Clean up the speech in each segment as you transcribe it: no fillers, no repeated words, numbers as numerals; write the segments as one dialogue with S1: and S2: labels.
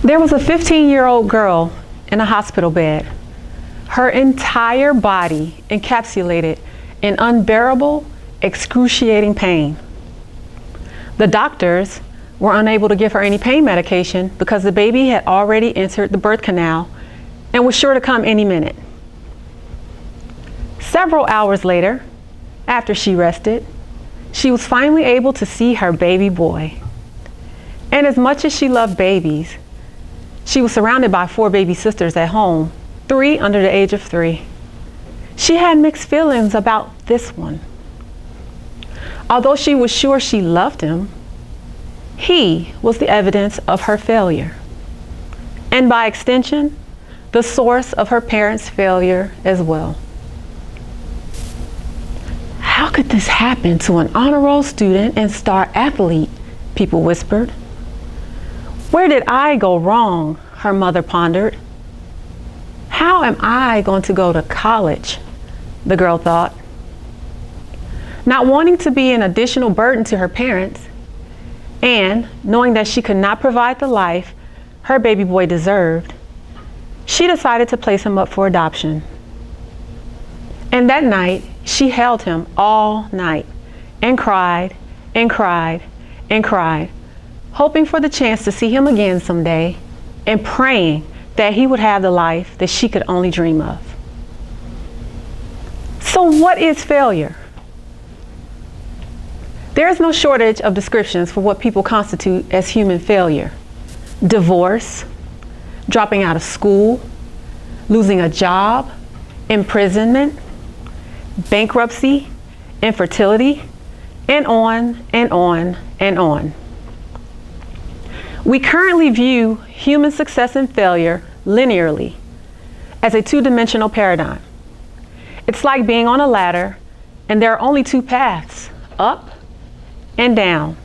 S1: There was a 15-year-old girl in a hospital bed, her entire body encapsulated in unbearable, excruciating pain. The doctors were unable to give her any pain medication because the baby had already entered the birth canal and was sure to come any minute. Several hours later, after she rested, she was finally able to see her baby boy. And as much as she loved babies, she was surrounded by 4 baby sisters at home, 3 under the age of 3. She had mixed feelings about this one. Although she was sure she loved him, he was the evidence of her failure. And by extension, the source of her parents' failure as well. How could this happen to an honor roll student and star athlete? People whispered. Where did I go wrong? Her mother pondered. How am I going to go to college? The girl thought. Not wanting to be an additional burden to her parents, and knowing that she could not provide the life her baby boy deserved, she decided to place him up for adoption. And that night, she held him all night and cried and cried and cried, hoping for the chance to see him again someday and praying that he would have the life that she could only dream of. So what is failure? There is no shortage of descriptions for what people constitute as human failure. Divorce, dropping out of school, losing a job, imprisonment, bankruptcy, infertility, and on and on and on. We currently view human success and failure linearly as a 2-dimensional paradigm. It's like being on a ladder and there are only 2 paths, up and down,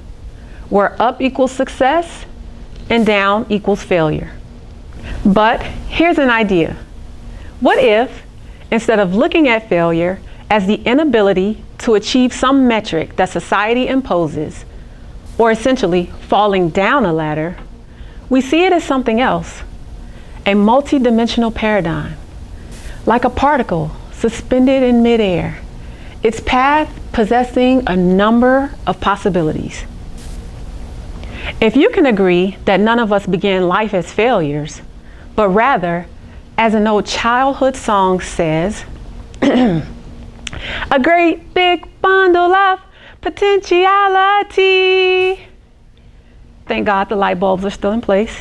S1: where up equals success and down equals failure. But here's an idea. What if, instead of looking at failure as the inability to achieve some metric that society imposes, or essentially falling down a ladder, we see it as something else, a multi-dimensional paradigm, like a particle suspended in midair, its path possessing a number of possibilities. If you can agree that none of us begin life as failures, but rather, as an old childhood song says, a great big bundle of potentiality. Thank God the light bulbs are still in place.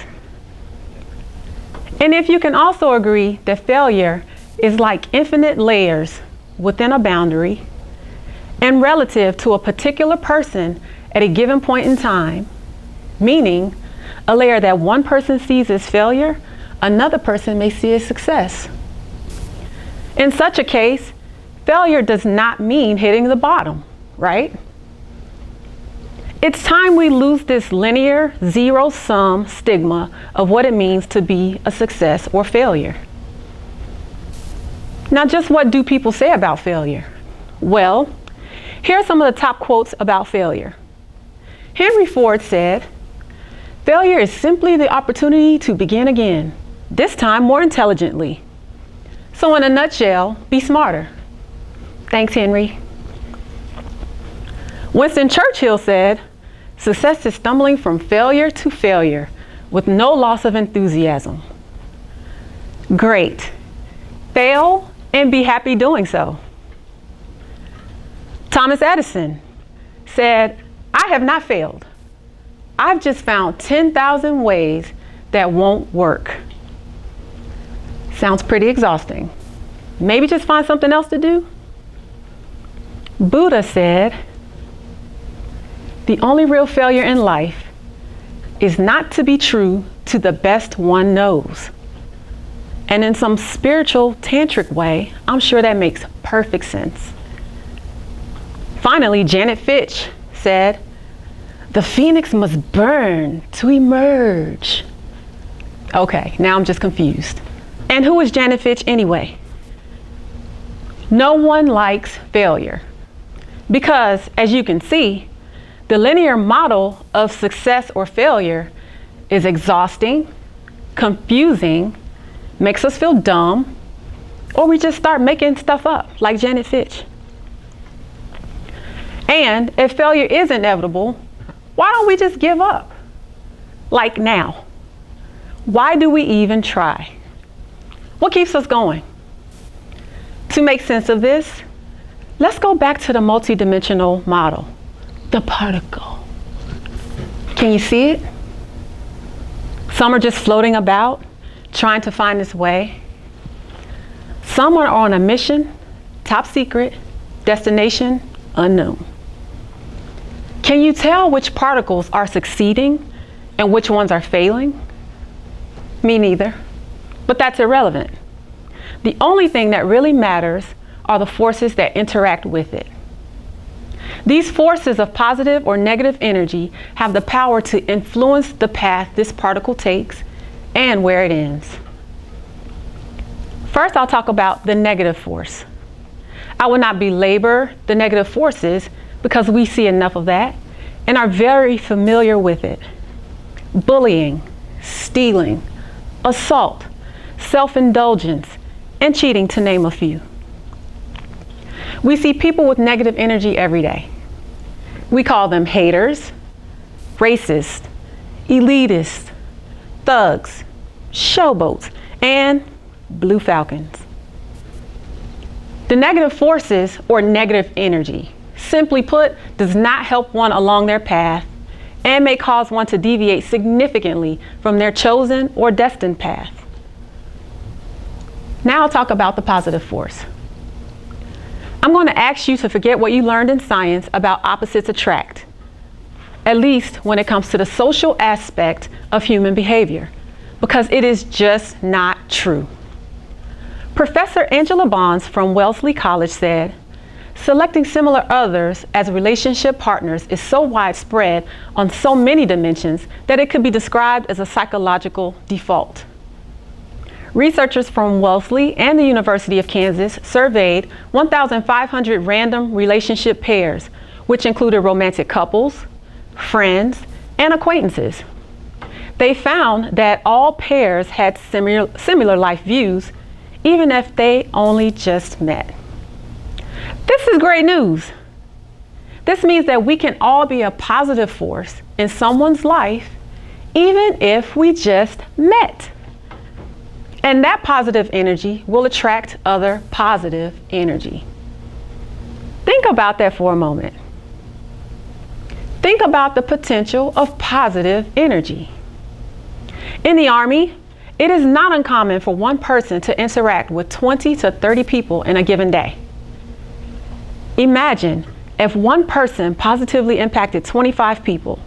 S1: And if you can also agree that failure is like infinite layers within a boundary and relative to a particular person at a given point in time, meaning a layer that one person sees as failure, another person may see as success. In such a case, failure does not mean hitting the bottom, right? It's time we lose this linear, zero-sum stigma of what it means to be a success or failure. Now, just what do people say about failure? Well, here are some of the top quotes about failure. Henry Ford said, "Failure is simply the opportunity to begin again, this time more intelligently." So in a nutshell, be smarter. Thanks, Henry. Winston Churchill said, "Success is stumbling from failure to failure with no loss of enthusiasm." Great. Fail and be happy doing so. Thomas Edison said, "I have not failed. I've just found 10,000 ways that won't work." Sounds pretty exhausting. Maybe just find something else to do. Buddha said, "The only real failure in life is not to be true to the best one knows." And in some spiritual tantric way, I'm sure that makes perfect sense. Finally, Janet Fitch said, "The phoenix must burn to emerge." Okay, now I'm just confused. And who is Janet Fitch anyway? No one likes failure because, as you can see, the linear model of success or failure is exhausting, confusing, makes us feel dumb, or we just start making stuff up, like Janet Fitch. And if failure is inevitable, why don't we just give up? Like now. Why do we even try? What keeps us going? To make sense of this, let's go back to the multidimensional model, the particle. Can you see it? Some are just floating about, trying to find its way. Some are on a mission, top secret, destination unknown. Can you tell which particles are succeeding and which ones are failing? Me neither, but that's irrelevant. The only thing that really matters are the forces that interact with it. These forces of positive or negative energy have the power to influence the path this particle takes and where it ends. First, I'll talk about the negative force. I will not belabor the negative forces because we see enough of that and are very familiar with it. Bullying, stealing, assault, self-indulgence, and cheating, to name a few. We see people with negative energy every day. We call them haters, racist, elitist, thugs, showboats, and blue falcons. The negative forces, or negative energy, simply put, does not help one along their path and may cause one to deviate significantly from their chosen or destined path. Now I'll talk about the positive force. I'm going to ask you to forget what you learned in science about opposites attract, at least when it comes to the social aspect of human behavior, because it is just not true. Professor Angela Bonds from Wellesley College said, selecting similar others as relationship partners is so widespread on so many dimensions that it could be described as a psychological default. Researchers from Wellesley and the University of Kansas surveyed 1,500 random relationship pairs, which included romantic couples, friends, and acquaintances. They found that all pairs had similar life views, even if they only just met. This is great news. This means that we can all be a positive force in someone's life, even if we just met. And that positive energy will attract other positive energy. Think about that for a moment. Think about the potential of positive energy. In the Army, it is not uncommon for one person to interact with 20 to 30 people in a given day. Imagine if one person positively impacted 25 people,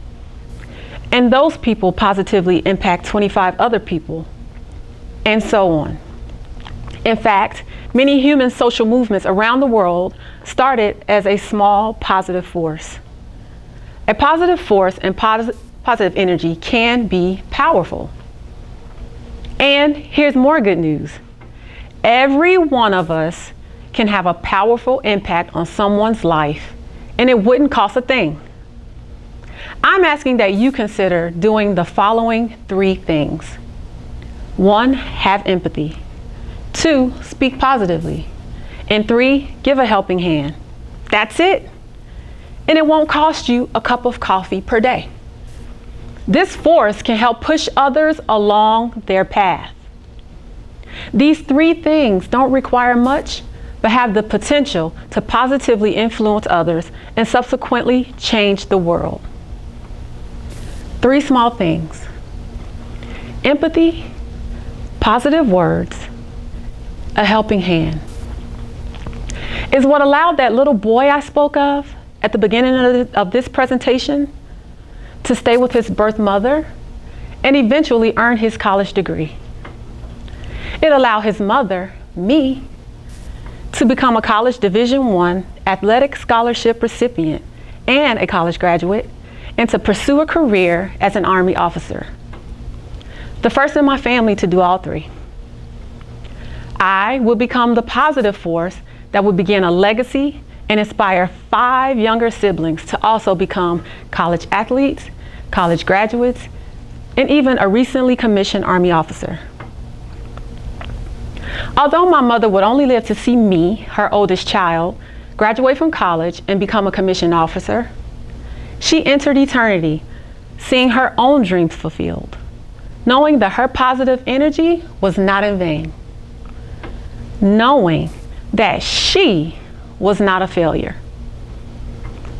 S1: and those people positively impact 25 other people, and so on. In fact, many human social movements around the world started as a small positive force. A positive force and positive energy can be powerful. And here's more good news. Every one of us can have a powerful impact on someone's life, and it wouldn't cost a thing. I'm asking that you consider doing the following 3 things. 1, have empathy. 2, speak positively. And 3, give a helping hand. That's it. And it won't cost you a cup of coffee per day. This force can help push others along their path. These 3 things don't require much, but have the potential to positively influence others and subsequently change the world. 3 small things: empathy, positive words, a helping hand. Is what allowed that little boy I spoke of at the beginning of this presentation to stay with his birth mother and eventually earn his college degree. It allowed his mother, me, to become a college Division I athletic scholarship recipient and a college graduate, and to pursue a career as an Army officer. The first in my family to do all 3. I will become the positive force that will begin a legacy and inspire 5 younger siblings to also become college athletes, college graduates, and even a recently commissioned Army officer. Although my mother would only live to see me, her oldest child, graduate from college and become a commissioned officer, she entered eternity, seeing her own dreams fulfilled, knowing that her positive energy was not in vain, knowing that she was not a failure.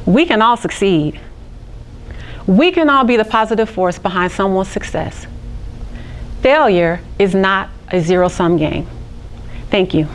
S1: We can all succeed. We can all be the positive force behind someone's success. Failure is not a zero-sum game. Thank you.